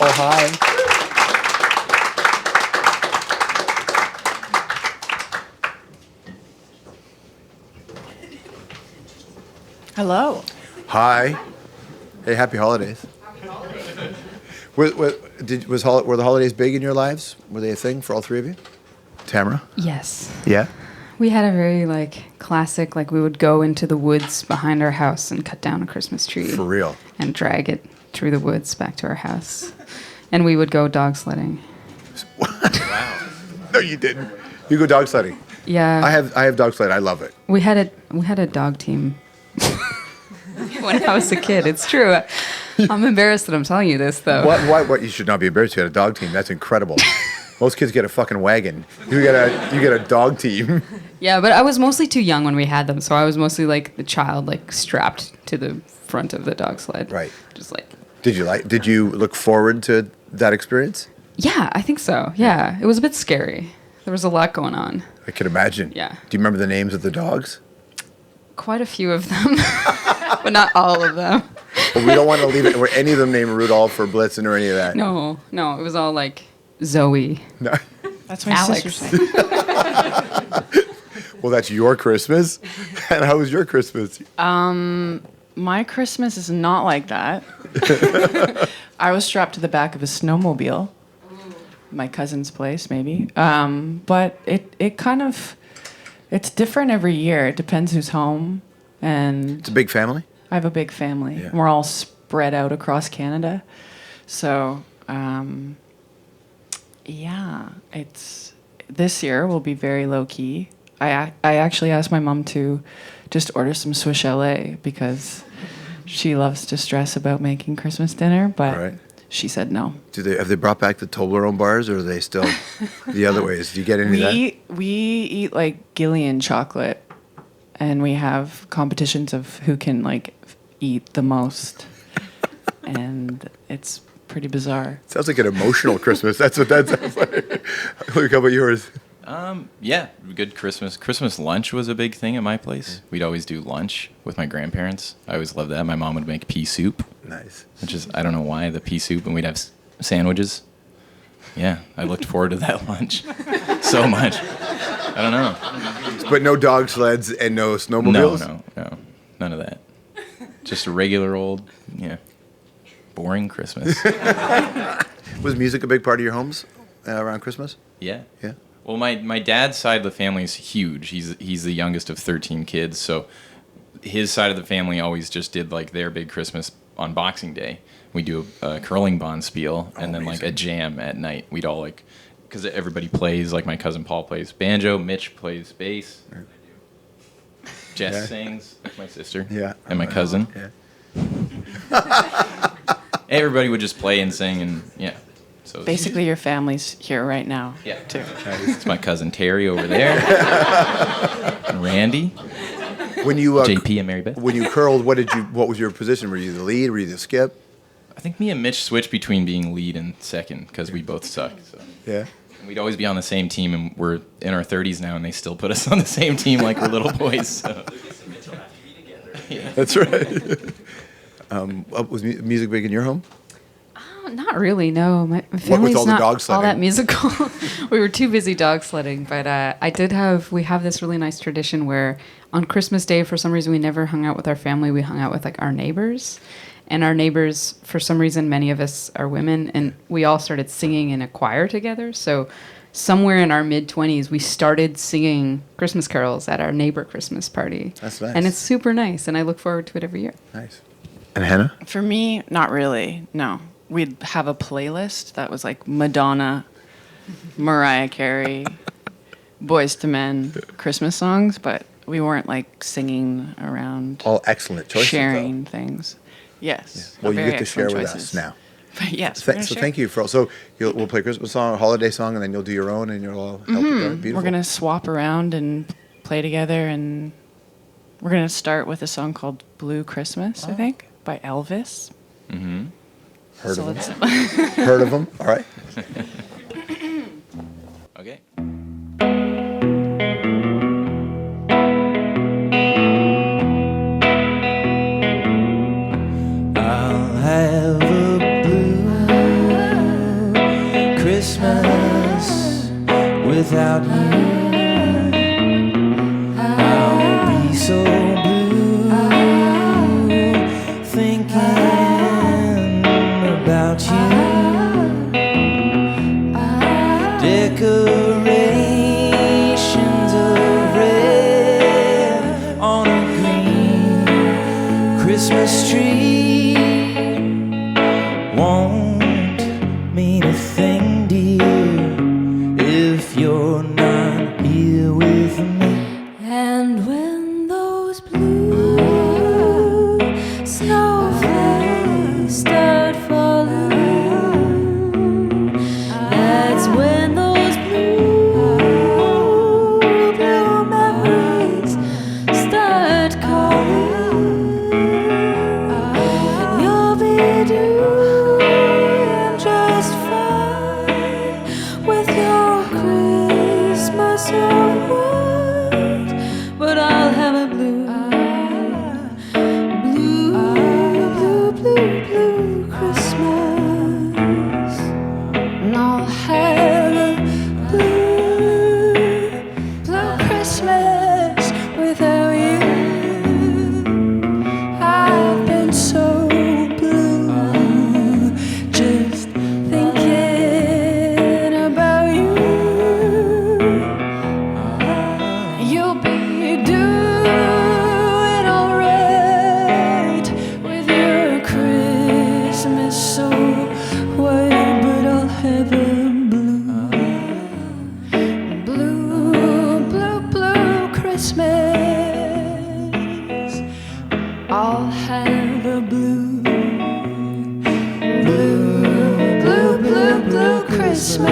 Oh, hi. Hello. Hi. Hey, happy holidays. Happy holidays. Were the holidays big in your lives? Were they a thing for all three of you? Tamara? Yes. Yeah? We had a very, classic, we would go into the woods behind our house and cut down a Christmas tree. For real? And drag it through the woods back to our house. And we would go dog sledding. Wow. No, you didn't. You go dog sledding. Yeah. I have dog sledding. I love it. We had a dog team when I was a kid. It's true. I'm embarrassed that I'm telling you this, though. What? You should not be embarrassed. You had a dog team. That's incredible. Most kids get a fucking wagon. You get a dog team. Yeah, but I was mostly too young when we had them, so I was mostly the child, strapped to the front of the dog sled. Right. Just Did you look forward to that experience? Yeah, I think so. Yeah. It was a bit scary. There was a lot going on. I can imagine. Yeah. Do you remember the names of the dogs? Quite a few of them, but not all of them. Well, we don't want to leave it where any of them named Rudolph or Blitzen or any of that. No, it was all Zoe. No. That's my Alex. sister's name. Well, that's your Christmas. And how was your Christmas? My Christmas is not like that. I was strapped to the back of a snowmobile. My cousin's place, maybe. But it kind of, it's different every year. It depends who's home. And It's a big family? I have a big family. Yeah. We're all spread out across Canada. So, this year will be very low key. I actually asked my mom to just order some Swiss chalet because she loves to stress about making Christmas dinner, but Right. she said no. Have they brought back the Toblerone bars, or are they still the other ways? Do you get any of that? We eat Gillian chocolate, and we have competitions of who can eat the most, and it's pretty bizarre. Sounds like an emotional Christmas. That's what that sounds like. Luke, how about yours? Yeah, good Christmas. Christmas lunch was a big thing at my place. We'd always do lunch with my grandparents. I always loved that. My mom would make pea soup. Nice. Which is, I don't know why, the pea soup, and we'd have sandwiches. Yeah, I looked forward to that lunch so much. I don't know. But no dog sleds and no snowmobiles? No. None of that. Just a regular old, boring Christmas. Was music a big part of your homes around Christmas? Yeah. Yeah. Well, my dad's side of the family is huge. He's the youngest of 13 kids, so his side of the family always just did their big Christmas on Boxing Day. We do a curling bond spiel and then a jam at night. We'd all because everybody plays. My cousin Paul plays banjo, Mitch plays bass, Jess sings, my sister, and my cousin. Yeah. Everybody would just play and sing, and so Basically, your family's here right now. Yeah, too. It's my cousin Terry over there, and Randy. When you JP and Mary Beth. When you curled, what was your position? Were you the lead? Were you the skip? I think me and Mitch switched between being lead and second because we both suck. So. Yeah. And we'd always be on the same team, and we're in our 30s now, and they still put us on the same team like we're little boys. So. Yeah. That's right. Was music big in your home? Not really, no. My family's all the not dog sledding? all that musical. We were too busy dog sledding, but we have this really nice tradition where on Christmas Day, for some reason, we never hung out with our family. We hung out with our neighbors. And our neighbors, for some reason, many of us are women, and we all started singing in a choir together. So somewhere in our mid-20s, we started singing Christmas carols at our neighbor Christmas party. That's nice. And it's super nice, and I look forward to it every year. Nice. And Hannah? For me, not really, no. We'd have a playlist that was Madonna, Mariah Carey, Boys to Men, Christmas songs, but we weren't singing around. All excellent choices. Sharing things. Yes. Yeah. Well, you very get to share excellent with choices. us now. But yes. So thank you for all. So we'll play a Christmas song, a holiday song, and then you'll do your own, and you'll all help. Beautiful. We're gonna swap around and play together, and we're gonna start with a song called "Blue Christmas," I think, by Elvis. Mm-hmm. Heard of him? Heard of him? All right. Okay. I'll have a blue Christmas tree won't mean a thing, dear, if you're not here with me. And when those blue snowflakes start falling, that's when those blue memories start calling. You'll be doing just fine with your Christmas award, but I'll have a blue Christmas. And I'll have a blue Christmas without you. I've been so blue just thinking about you. You'll be doing alright with your Christmas so white, but I'll have a blue Christmas. I'll have a blue Christmas.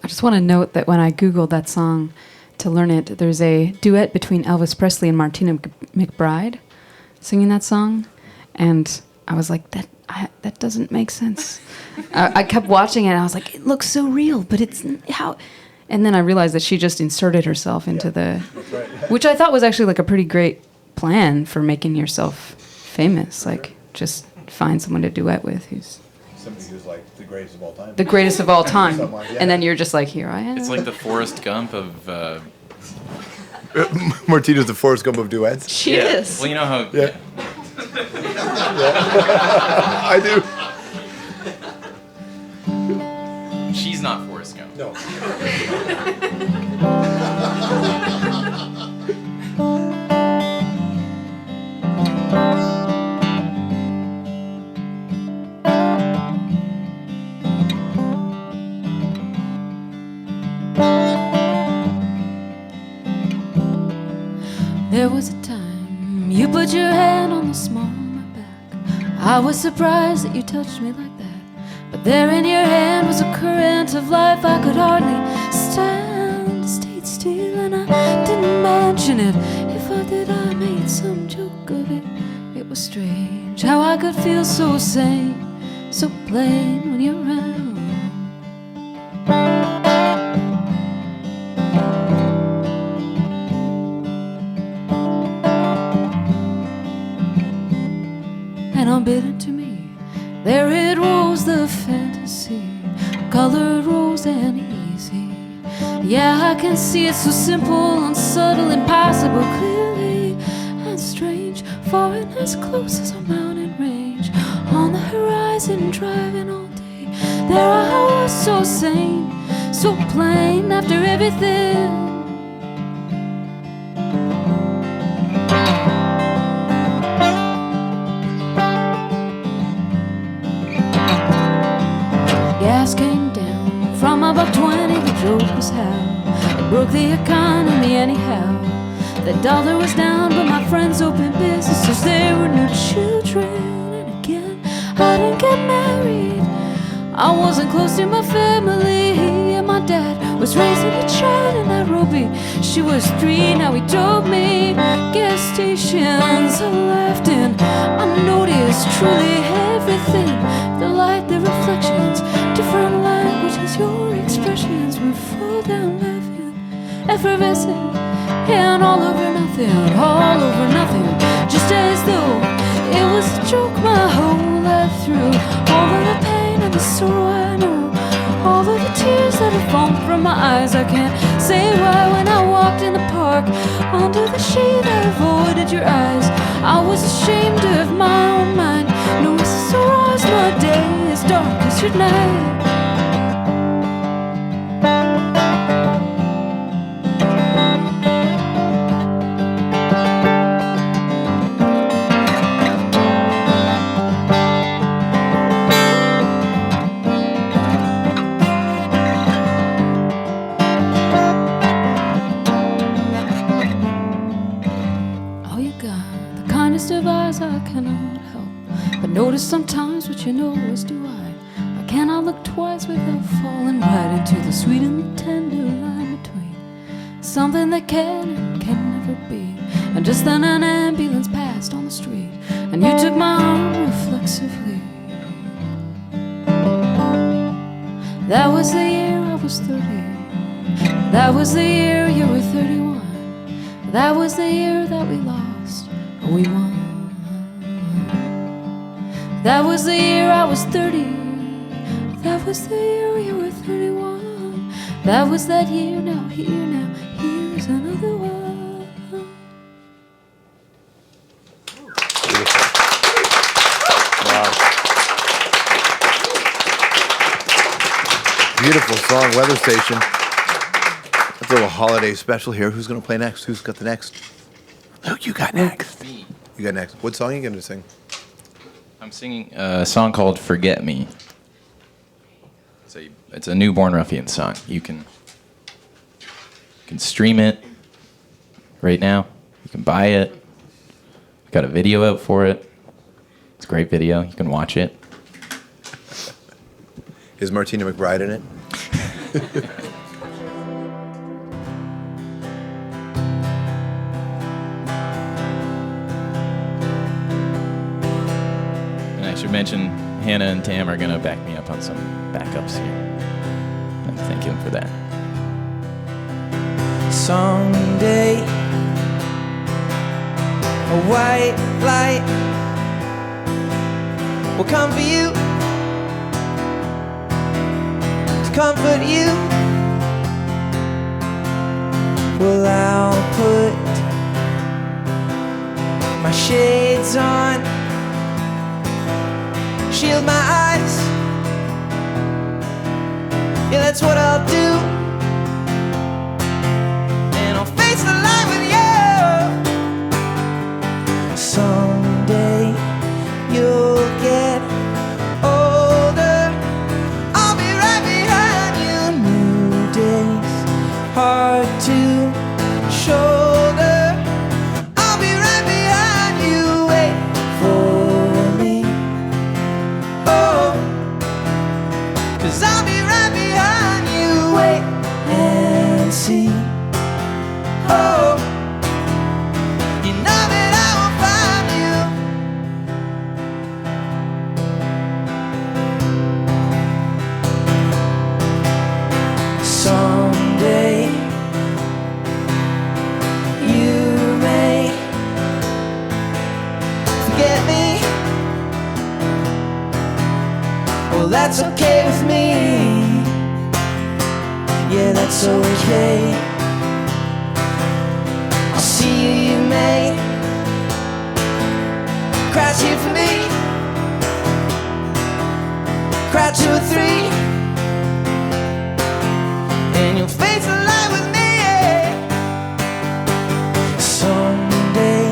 I just want to note that when I Googled that song to learn it, there's a duet between Elvis Presley and Martina McBride singing that song. And I was like, that doesn't make sense. I kept watching it and I was like, it looks so real, but it's how... And then I realized that she just inserted herself into which I thought was actually like a pretty great plan for making yourself famous. Like, just find someone to duet with who's... Somebody who's like the greatest of all time. the greatest of all time. Someone, yeah. And then you're just like, here I am. It's like the Forrest Gump of. Martina's the Forrest Gump of duets. She is. Well, you know how. Yeah. I do. She's not Forrest Gump. No. There was a time you put your hand on the small of my back. I was surprised that you touched me like that. But there in your hand was a current of life I could hardly stand. Stayed still and I didn't mention it. If I did, I made some joke of it. It was strange how I could feel so sane, so plain when you're around. And unbidden to me, there it rose, the fantasy, colored rose and easy. Yeah, I can see it so simple, unsubtle, impossible, clearly and strange. Far and as close as a mountain range, on the horizon, driving all day. There I was, so sane, so plain after everything. Gas came down from above 20, the joke was how it broke the economy anyhow. The dollar was down, but my friends opened businesses, there were no children. And again, I didn't get married, I wasn't close to my family. And my dad was raising a child in Nairobi, she was 3, now he drove me. Gas stations I laughed in, I noticed truly everything. The light, the reflections, different languages, your expressions would fall down laughing, effervescent, and all over nothing, just as though it was a joke my whole life through. All of the pain and the sorrow I know, all of the tears that have fallen from my eyes. I can't say why when I walked in the park, under the shade I avoided your eyes. I was ashamed of my own mind, no, this is so wrong, my at night. Of eyes I cannot help but notice sometimes what you know as do I cannot look twice without falling right into the sweet and the tender line between something that can and can never be. And just then an ambulance passed on the street and you took my arm reflexively. That was the year I was 30. That was the year you were 31. That was the year that we lost or we won. That was the year I was 30. That was the year you were 31. That was that year, now here's another one. Wow. Beautiful song, Weather Station. That's a little holiday special here. Who's going to play next? Who's got the next? Luke, you got next. You got next. What song are you going to sing? I'm singing a song called Forget Me. It's a newborn Ruffians song. You can stream it right now. You can buy it. We've got a video out for it. It's a great video. You can watch it. Is Martina McBride in it? I should mention Hannah and Tam are going to back me up on some backups here. And thank you for that. Someday, a white light will come for you to comfort you. Well, I'll put my shades on, shield my eyes. Yeah, that's what I'll do. And I'll face the light with you. Someday you'll get older. I'll be right behind you. New days, hard to shoulder. I'll be right behind you. Wait for me. Oh, 'cause I'll be right behind you. Wait and see. Oh, you know that I will find you. Someday you may forget me. Well, that's okay with me. Yeah, that's okay. I'll see you, you may crash here for me. Cry 2 or 3, and you'll face the light with me. Someday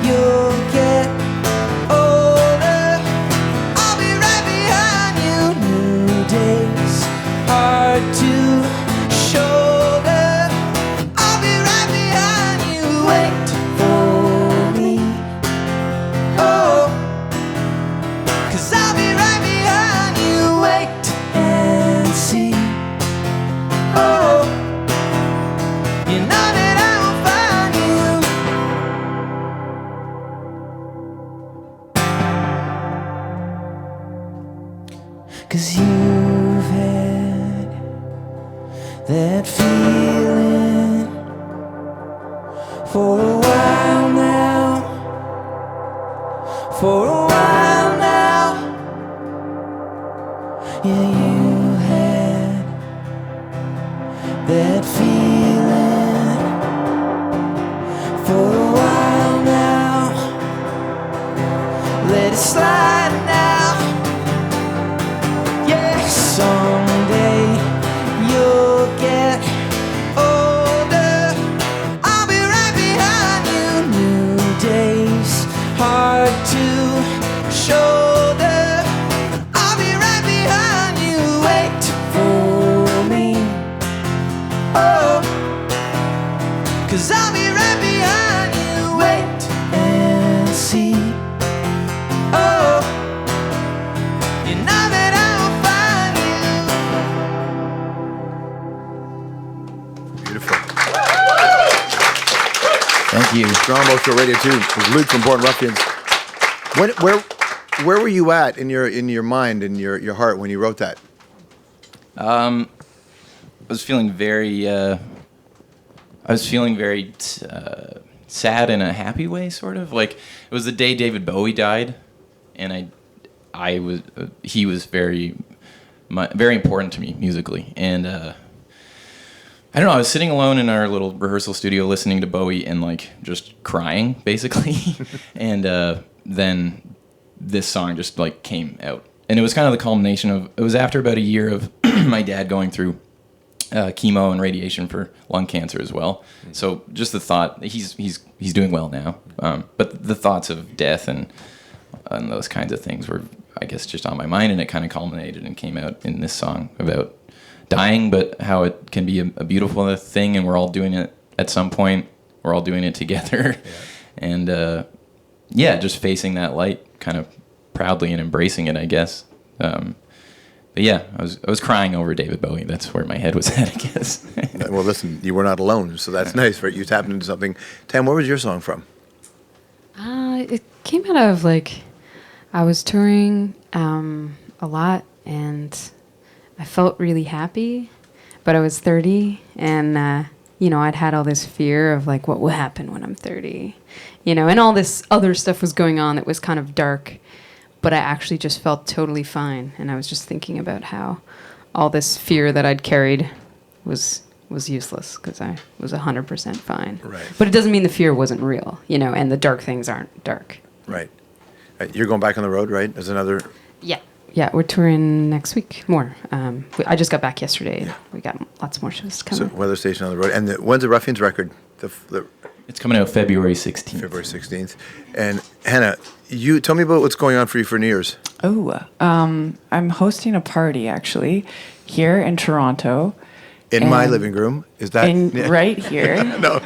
you'll get older. I'll be right behind you. New days, hard to shoulder. I'll be right behind you. Wait for me. Oh, 'cause I'll be right behind you. Wait and see. Oh, you know that I will find you. 'Cause you've had that feeling for a while now. For a while now. Yeah, you had that feeling for a while now. Let it slide now. Yeah. hard to shoulder. I'll be right behind you, wait for me. Oh, 'cause I'll be right behind you, wait and see. Oh, you know that I'll find you. Beautiful. Thank you. Strombo Show Radio 2 with Luke from Born Ruffians. Where were you at in your mind, in your heart when you wrote that? I was feeling very sad in a happy way, sort of. Like, it was the day David Bowie died, and he was very important to me musically. And I don't know, I was sitting alone in our little rehearsal studio listening to Bowie and like just crying, basically. And then this song just like came out. And it was kind of the culmination of, it was after about a year of my dad going through chemo and radiation for lung cancer as well. So just the thought, he's doing well now. But the thoughts of death and those kinds of things were, I guess, just on my mind, and it kind of culminated and came out in this song about dying, but how it can be a beautiful thing, and we're all doing it at some point. We're all doing it together. Yeah. And just facing that light kind of proudly and embracing it, I guess. But yeah, I was crying over David Bowie. That's where my head was at, I guess. Well, listen, you were not alone, so that's nice, right? You tapped into something. Tam, where was your song from? It came out of like, I was touring a lot, and I felt really happy, but I was 30, and I'd had all this fear of like what will happen when I'm 30, and all this other stuff was going on that was kind of dark, but I actually just felt totally fine, and I was just thinking about how all this fear that I'd carried was useless because I was 100% fine. Right. But it doesn't mean the fear wasn't real, and the dark things aren't dark. Right. You're going back on the road, right? As another... Yeah, we're touring next week more. I just got back yesterday. Yeah. We got lots more shows to come. So Weather Station on the road. And when's the Ruffians record? It's coming out February 16th. February 16th. And Hannah, you tell me about what's going on for you for New Year's. I'm hosting a party, actually, here in Toronto. In my living room? Is that... Right here. No.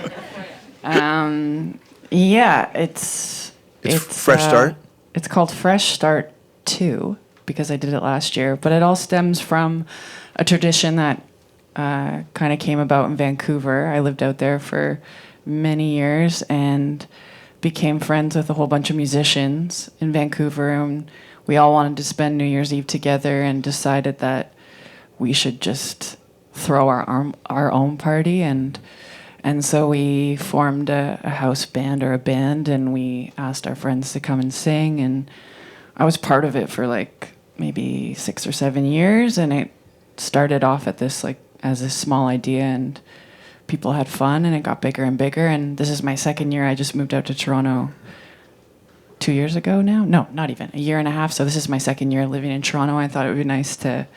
Yeah, it's Fresh Start? It's called Fresh Start 2, because I did it last year. But it all stems from a tradition that kind of came about in Vancouver. I lived out there for many years and became friends with a whole bunch of musicians in Vancouver. And we all wanted to spend New Year's Eve together and decided that we should just throw our own party. And so we formed a house band or a band, and we asked our friends to come and sing. And I was part of it for like maybe 6 or 7 years, and it started off at this like as a small idea, and people had fun, and it got bigger and bigger. And this is my second year. I just moved out to Toronto 2 years ago now. No, not even a year and a half. So this is my second year living in Toronto. I thought it would be nice to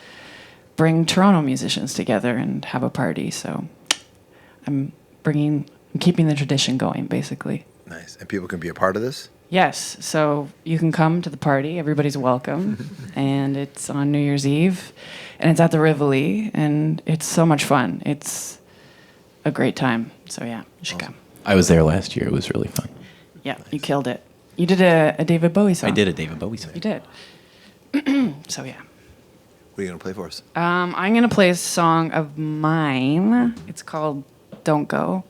bring Toronto musicians together and have a party. So I'm keeping the tradition going, basically. Nice. And people can be a part of this? Yes, so you can come to the party. Everybody's welcome. And it's on New Year's Eve. And it's at the Rivoli. And it's so much fun. It's a great time. So, yeah, you should come. I was there last year. It was really fun. Yeah, nice. You killed it. You did a David Bowie song. I did a David Bowie song. You did. So, yeah. What are you going to play for us? I'm going to play a song of mine. It's called Don't Go.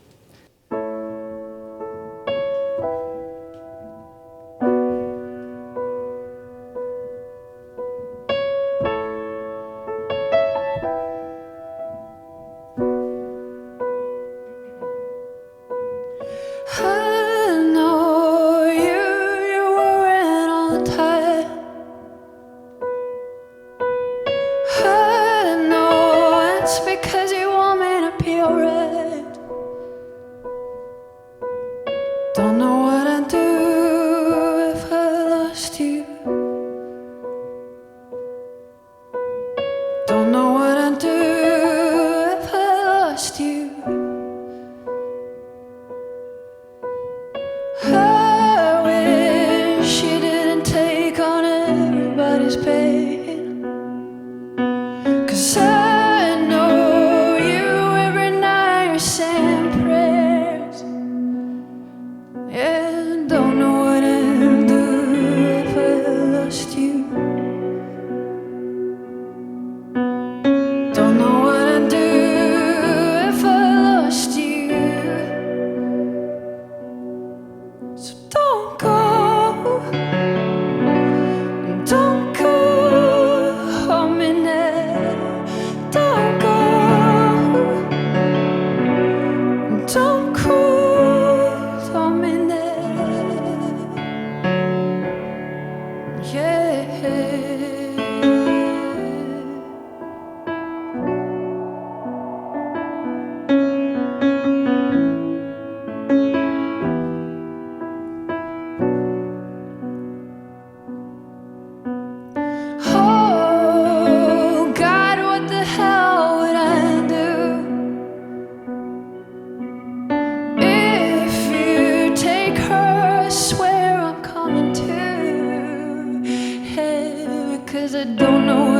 says I don't know